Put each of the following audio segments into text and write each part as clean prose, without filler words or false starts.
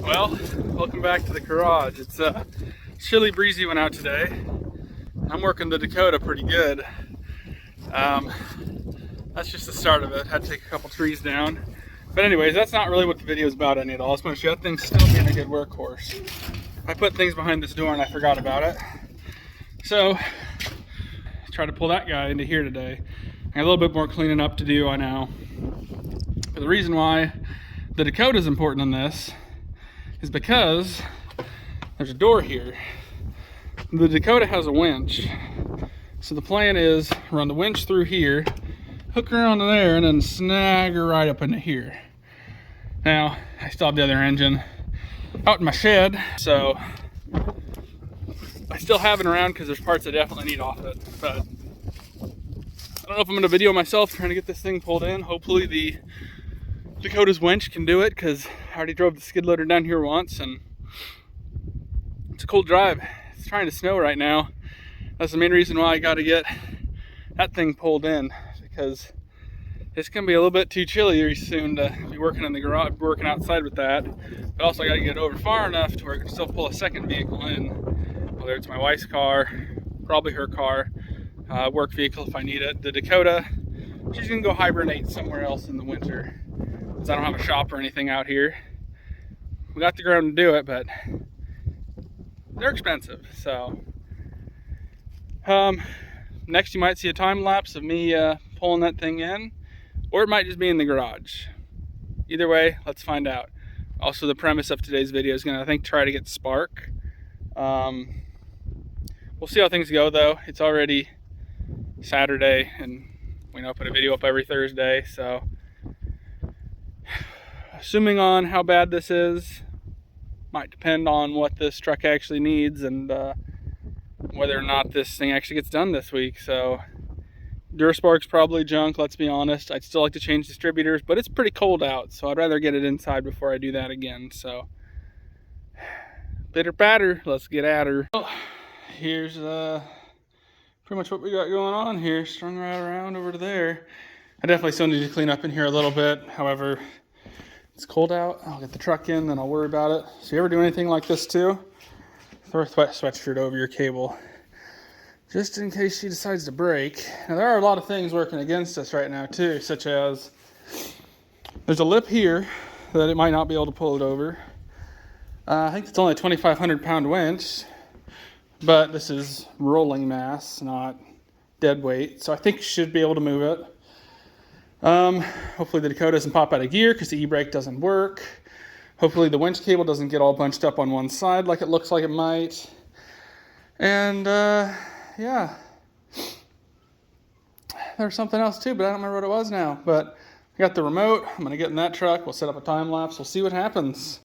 Well, welcome back to the garage. It's a chilly breezy one out today. I'm working the Dakota pretty good. That's just the start of it. Had to take a couple trees down. But anyways, that's not really what the video is about any at all. I just want to show you that thing's still being a good workhorse. I put things behind this door and I forgot about it. So, try to pull that guy into here today. I got a little bit more cleaning up to do, I know. But the reason why the Dakota is important in this is because there's a door here. The Dakota has a winch. So the plan is run the winch through here, hook her onto there, and then snag her right up into here. Now, I still have the other engine out in my shed, so I still have it around because there's parts I definitely need off it. But I don't know if I'm going to video myself trying to get this thing pulled in. Hopefully the Dakota's winch can do it, because I already drove the skid loader down here once and it's a cool drive. It's trying to snow right now. That's the main reason why I got to get that thing pulled in, because it's going to be a little bit too chilly very soon to be working in the garage, working outside with that. But also I got to get it over far enough to where I can still pull a second vehicle in, whether it's my wife's car, probably her car, work vehicle if I need it. The Dakota, she's going to go hibernate somewhere else in the winter, because I don't have a shop or anything out here. We got the ground to do it, but they're expensive. So next you might see a time lapse of me pulling that thing in, or it might just be in the garage. Either way, let's find out. Also, the premise of today's video is going to, I think, try to get spark. We'll see how things go, though. It's already Saturday, and we know I put a video up every Thursday, so assuming on how bad this is, might depend on what this truck actually needs and whether or not this thing actually gets done this week. So DuraSpark's probably junk, let's be honest. I'd still like to change distributors, but it's pretty cold out, so I'd rather get it inside before I do that again. So bitter batter, let's get at her. Well, here's pretty much what we got going on here, strung right around over to there. I definitely still need to clean up in here a little bit. However, it's cold out. I'll get the truck in, then I'll worry about it. So you ever do anything like this too? Throw a sweatshirt over your cable, just in case she decides to break. Now there are a lot of things working against us right now too, such as there's a lip here that it might not be able to pull it over. I think it's only a 2,500 pound winch, but this is rolling mass, not dead weight. So I think you should be able to move it. Hopefully the Dakota doesn't pop out of gear because the e-brake doesn't work. Hopefully the winch cable doesn't get all bunched up on one side like it looks like it might. And yeah, there's something else too, but I don't remember what it was now. But I got the remote. I'm gonna get in that truck. We'll set up a time lapse. We'll see what happens.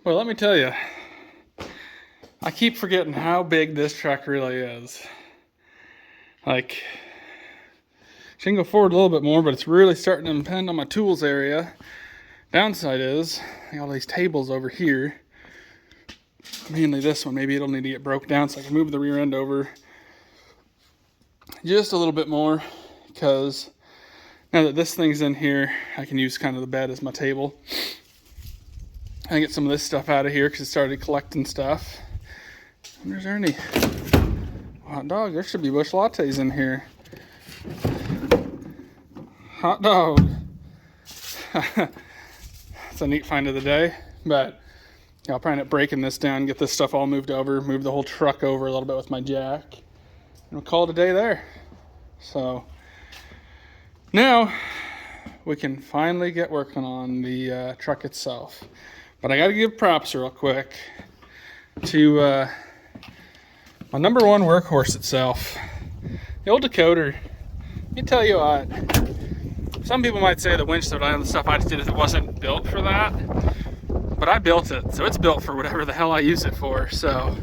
Well, let me tell you, I keep forgetting how big this truck really is. Like, she can go forward a little bit more, but it's really starting to impede on my tools area. Downside is, I got all these tables over here. Mainly this one, maybe it'll need to get broke down so I can move the rear end over just a little bit more, because now that this thing's in here, I can use kind of the bed as my table. I can get some of this stuff out of here because it started collecting stuff. I wonder if there's any hot dog. There should be Bush Lattes in here. hot dog. It's a neat find of the day, but I'll probably end up breaking this down, get this stuff all moved over, move the whole truck over a little bit with my jack, and we'll call it a day there. So now we can finally get working on the truck itself. But I got to give props real quick to my number one workhorse itself, the old Decoder. Let me tell you what, some people might say the winch and the stuff I just did, it wasn't built for that, but I built it, so it's built for whatever the hell I use it for. So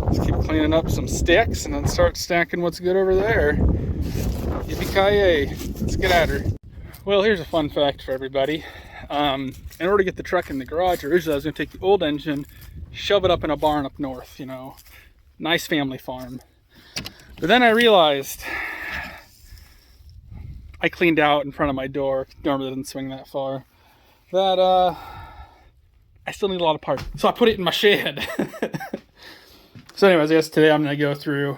let's keep cleaning up some sticks and then start stacking what's good over there. Yippee-ki-yay, let's get at her. Well, here's a fun fact for everybody. In order to get the truck in the garage, originally I was going to take the old engine, shove it up in a barn up north, you know, nice family farm. But then I realized I cleaned out in front of my door, normally doesn't swing that far, that I still need a lot of parts. So I put it in my shed. So anyways, I guess today I'm going to go through,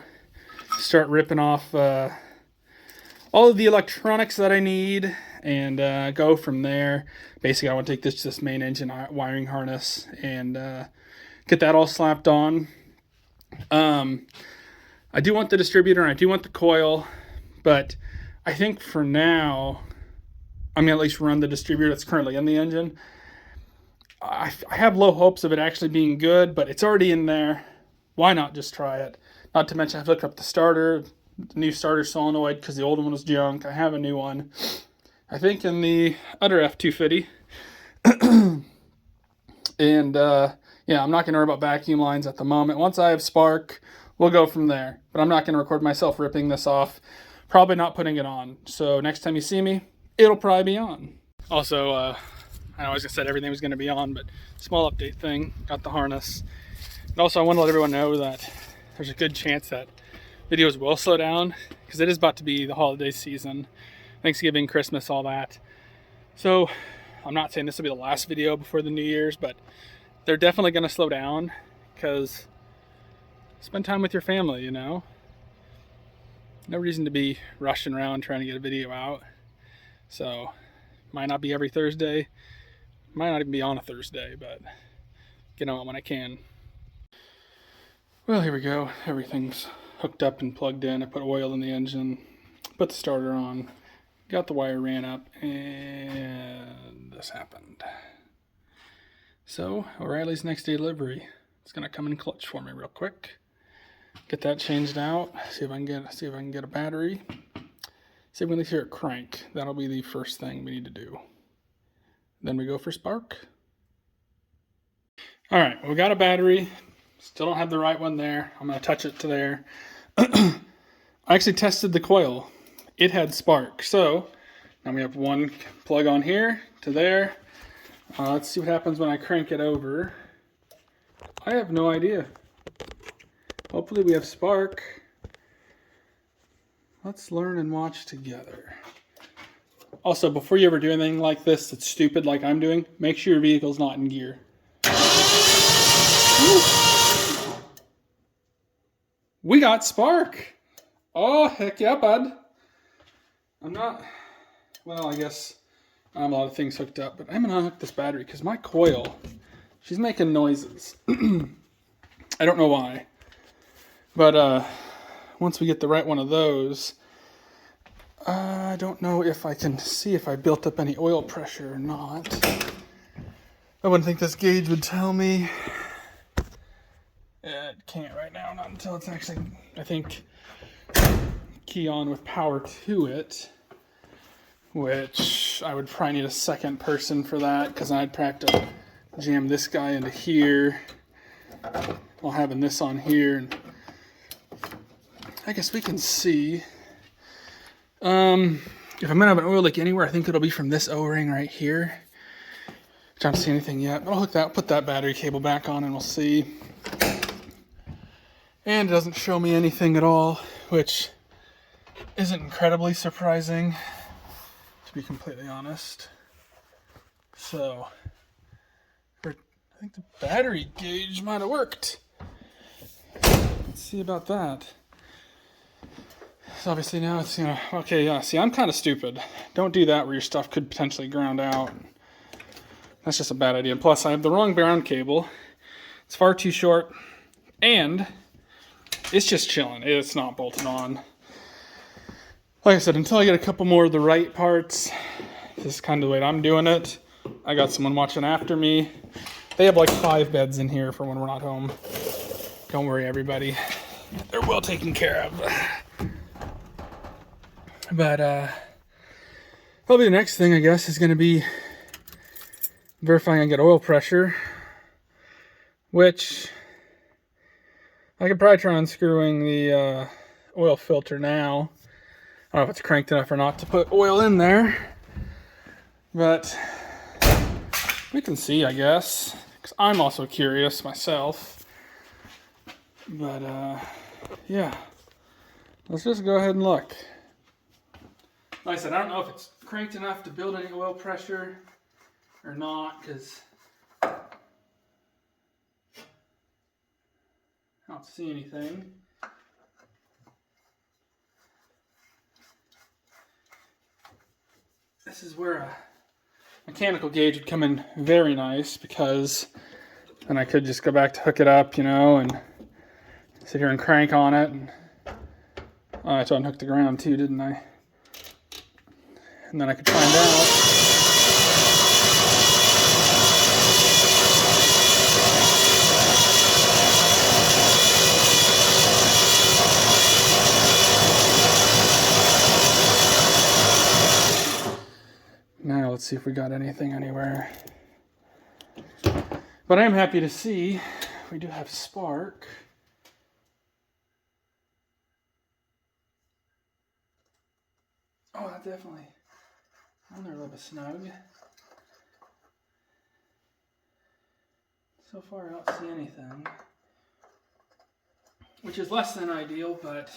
start ripping off all of the electronics that I need and go from there. Basically, I want to take this main engine wiring harness and get that all slapped on. I do want the distributor and I do want the coil, but I think for now, I'm going to at least run the distributor that's currently in the engine. I have low hopes of it actually being good, but it's already in there. Why not just try it? Not to mention I've hooked up the starter, the new starter solenoid, because the old one was junk. I have a new one, I think, in the other F250. And yeah, I'm not going to worry about vacuum lines at the moment. Once I have spark, we'll go from there. But I'm not going to record myself ripping this off. Probably not putting it on. So next time you see me, it'll probably be on. Also, I know I was going to say everything was going to be on, but small update thing. Got the harness. And also I want to let everyone know that there's a good chance that videos will slow down, because it is about to be the holiday season. Thanksgiving, Christmas, all that. So I'm not saying this will be the last video before the New Year's, but they're definitely going to slow down, because spend time with your family, you know. No reason to be rushing around trying to get a video out. So might not be every Thursday, might not even be on a Thursday, but get on it when I can. Well, here we go. Everything's hooked up and plugged in. I put oil in the engine, put the starter on, got the wire ran up, and this happened. So O'Reilly's next day delivery. It's gonna come in clutch for me real quick. Get that changed out. See if I can get a battery. See if we can hear it crank. That'll be the first thing we need to do. Then we go for spark. All right, we got a battery. Still don't have the right one there. I'm gonna touch it to there. I actually tested the coil. It had spark. So now we have one plug on here to there. Let's see what happens when I crank it over. I have no idea. Hopefully we have spark. Let's learn and watch together. Also, before you ever do anything like this that's stupid like I'm doing, make sure your vehicle's not in gear. Woo. We got spark. Oh, heck yeah, bud. I'm not, well, I guess I have a lot of things hooked up, but I'm going to unhook this battery because my coil, she's making noises. I don't know why. But once we get the right one of those, I don't know if I can see if I built up any oil pressure or not. I wouldn't think this gauge would tell me. It can't right now, not until it's actually, I think, key on with power to it, which I would probably need a second person for that, because I'd probably have to jam this guy into here while having this on here. And I guess we can see. If I'm gonna have an oil leak anywhere, I think it'll be from this O-ring right here. I don't see anything yet, but I'll hook that, put that battery cable back on, and we'll see. And it doesn't show me anything at all, which isn't incredibly surprising, to be completely honest. So, I think the battery gauge might have worked. Let's see about that. So obviously now it's, okay, yeah, see, I'm kind of stupid. Don't do that where your stuff could potentially ground out. That's just a bad idea. Plus, I have the wrong ground cable. It's far too short, and it's just chilling. It's not bolted on. Like I said, until I get a couple more of the right parts, this is kind of the way I'm doing it. I got someone watching after me. They have like 5 beds in here for when we're not home. Don't worry, everybody. They're well taken care of. But probably the next thing, I guess, is going to be verifying I get oil pressure, which I could probably try unscrewing the oil filter now. I don't know if it's cranked enough or not to put oil in there, but we can see, I guess, because I'm also curious myself. But yeah, let's just go ahead and look. Like I said, I don't know if it's cranked enough to build any oil pressure or not, because I don't see anything. This is where a mechanical gauge would come in very nice, because then I could just go back to hook it up, and sit here and crank on it. And I thought I unhooked the ground too, didn't I? And then I could find out. Now let's see if we got anything anywhere. But I am happy to see we do have spark. Oh, that definitely. Oh, they're a little bit snug. So far, I don't see anything, which is less than ideal, but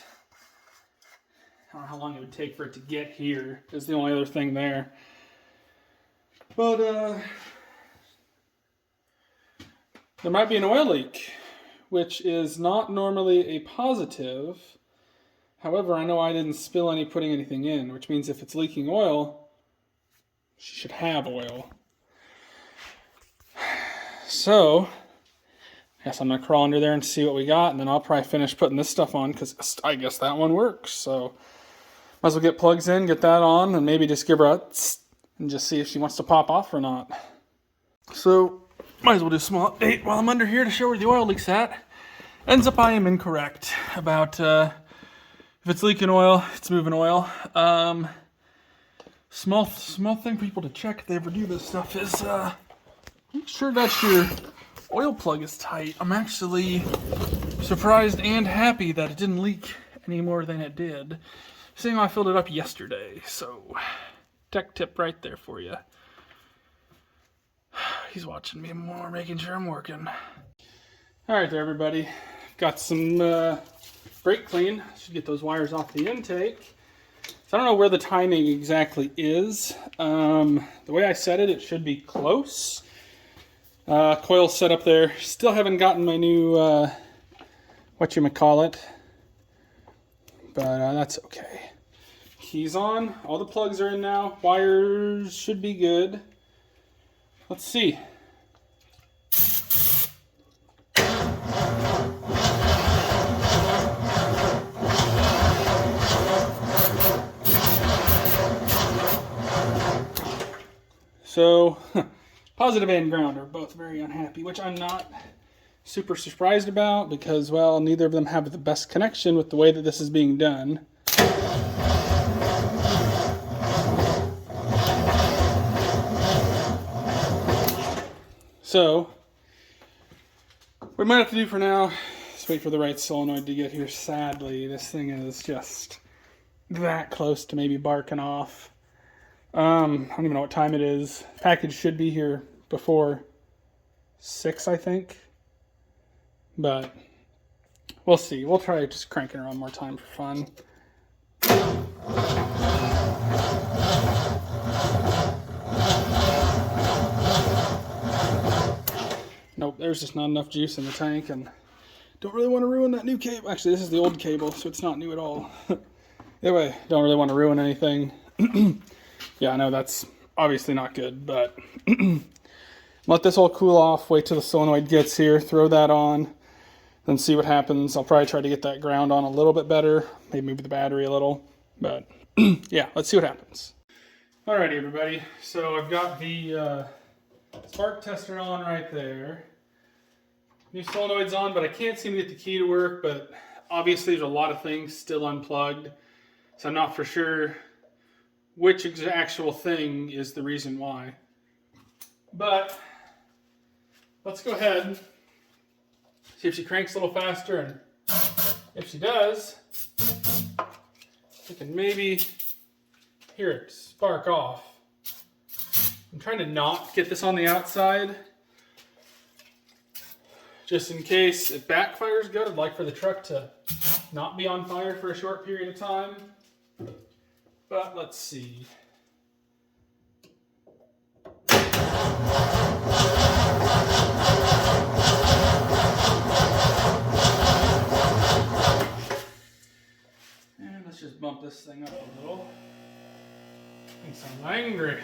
I don't know how long it would take for it to get here is the only other thing there. But there might be an oil leak, which is not normally a positive. However, I know I didn't spill any putting anything in, which means if it's leaking oil, she should have oil. So, I guess I'm going to crawl under there and see what we got, and then I'll probably finish putting this stuff on, because I guess that one works. So, might as well get plugs in, get that on, and maybe just give her a tss and just see if she wants to pop off or not. So, might as well do a small update while I'm under here to show where the oil leak's at. Ends up I am incorrect about if it's leaking oil, it's moving oil. Small thing for people to check if they ever do this stuff is make sure that your oil plug is tight. I'm actually surprised and happy that it didn't leak any more than it did. Seeing how I filled it up yesterday, so tech tip right there for you. He's watching me more, making sure I'm working. All right there, everybody. Got some brake clean. Should get those wires off the intake. So I don't know where the timing exactly is. The way I set it, it should be close. Coil set up there. Still haven't gotten my new, whatchamacallit. But that's okay. Keys on. All the plugs are in now. Wires should be good. Let's see. So, positive and ground are both very unhappy, which I'm not super surprised about because, well, neither of them have the best connection with the way that this is being done. So, what we might have to do for now is wait for the right solenoid to get here. Sadly, this thing is just that close to maybe barking off. I don't even know what time it is. Package should be here before 6, I think. But we'll see. We'll try just cranking her on more time for fun. Nope, there's just not enough juice in the tank, and don't really want to ruin that new cable. Actually, this is the old cable, so it's not new at all. That way, don't really want to ruin anything. Yeah, I know that's obviously not good, but let this all cool off, wait till the solenoid gets here, throw that on, then see what happens. I'll probably try to get that ground on a little bit better, maybe move the battery a little, but yeah, let's see what happens. Alrighty, everybody, so I've got the spark tester on right there. New solenoid's on, but I can't seem to get the key to work, but obviously there's a lot of things still unplugged, so I'm not for sure which actual thing is the reason why. But let's go ahead, see if she cranks a little faster, and if she does, we can maybe hear it spark off. I'm trying to not get this on the outside, just in case it backfires good. I'd like for the truck to not be on fire for a short period of time. But let's see. And let's just bump this thing up a little. Thinks I'm angry.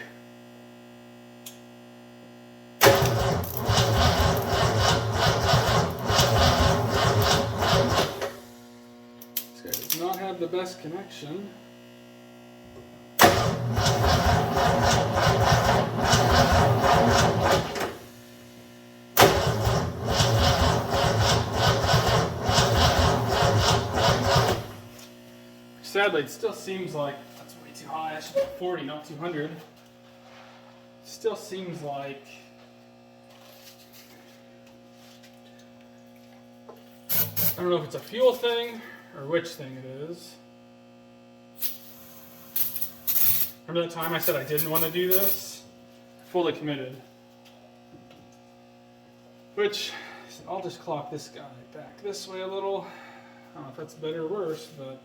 This guy does not have the best connection. Sadly, it still seems like that's way too high. I should put 40, not 200. Still seems like I don't know if it's a fuel thing or which thing it is. Remember that time I said I didn't want to do this? Fully committed. Which, I'll just clock this guy back this way a little. I don't know if that's better or worse, but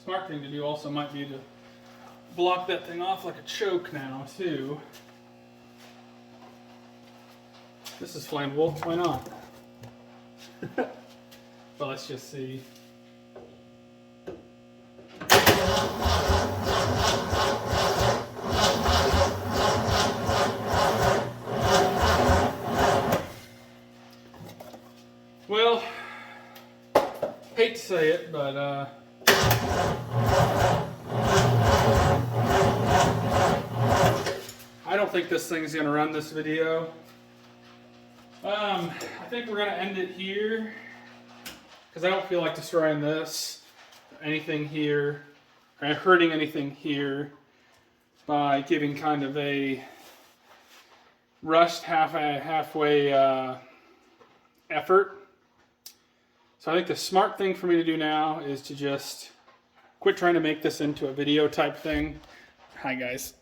smart thing to do also might be to block that thing off like a choke now too. This is flammable, why not? But let's just see. Well, hate to say it, but I don't think this thing's gonna run this video. I think we're gonna end it here because I don't feel like destroying this, anything here, or hurting anything here by giving kind of a rushed halfway effort. So I think the smart thing for me to do now is to just quit trying to make this into a video type thing. Hi guys.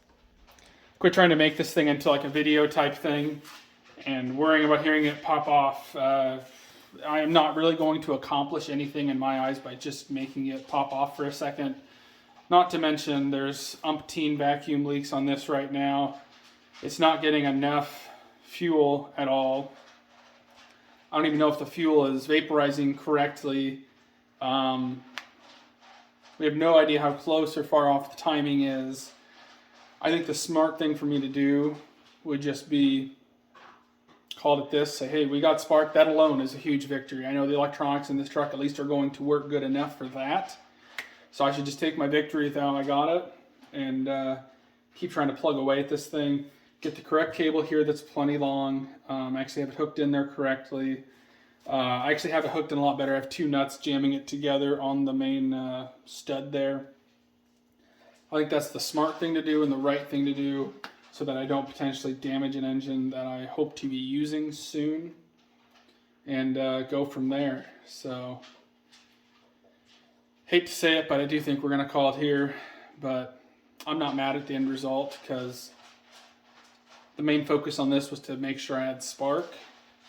Quit trying to make this thing into like a video type thing and worrying about hearing it pop off. I am not really going to accomplish anything in my eyes by just making it pop off for a second. Not to mention there's umpteen vacuum leaks on this right now. It's not getting enough fuel at all. I don't even know if the fuel is vaporizing correctly. We have no idea how close or far off the timing is. I think the smart thing for me to do would just be call it this, say, hey, we got spark. That alone is a huge victory. I know the electronics in this truck at least are going to work good enough for that. So I should just take my victory with how I got it and keep trying to plug away at this thing. Get the correct cable here that's plenty long. Actually have it hooked in there correctly. I actually have it hooked in a lot better. I have two nuts jamming it together on the main stud there. I think that's the smart thing to do and the right thing to do so that I don't potentially damage an engine that I hope to be using soon, and go from there. So, hate to say it, but I do think we're going to call it here, but I'm not mad at the end result because the main focus on this was to make sure I had spark.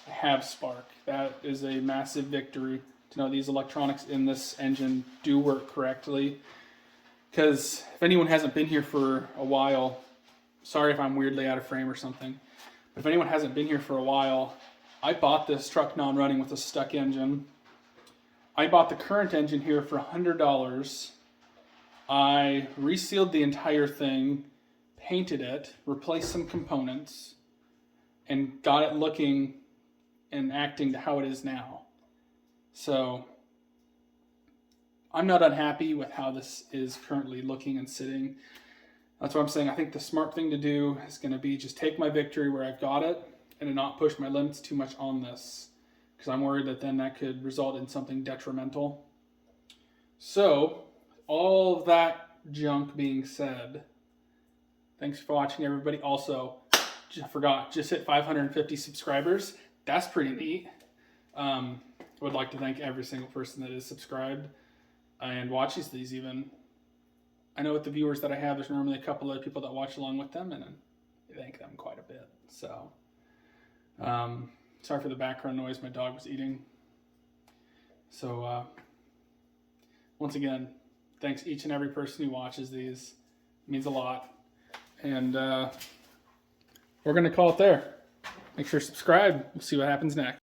I have spark. That is a massive victory to know these electronics in this engine do work correctly. because if anyone hasn't been here for a while, sorry if I'm weirdly out of frame or something, but if anyone hasn't been here for a while, I bought this truck non-running with a stuck engine. I bought the current engine here for $100. I resealed the entire thing, painted it, replaced some components, and got it looking and acting to how it is now. So I'm not unhappy with how this is currently looking and sitting. That's what I'm saying. I think the smart thing to do is going to be just take my victory where I've got it and not push my limits too much on this, because I'm worried that then that could result in something detrimental. So, all of that junk being said, thanks for watching, everybody. Also, I forgot, just hit 550 subscribers. That's pretty neat. I would like to thank every single person that is subscribed and watches these even. I know with the viewers that I have, there's normally a couple other people that watch along with them, and I thank them quite a bit. So, sorry for the background noise. My dog was eating. So, once again, thanks each and every person who watches these. It means a lot. And we're going to call it there. Make sure to subscribe. We'll see what happens next.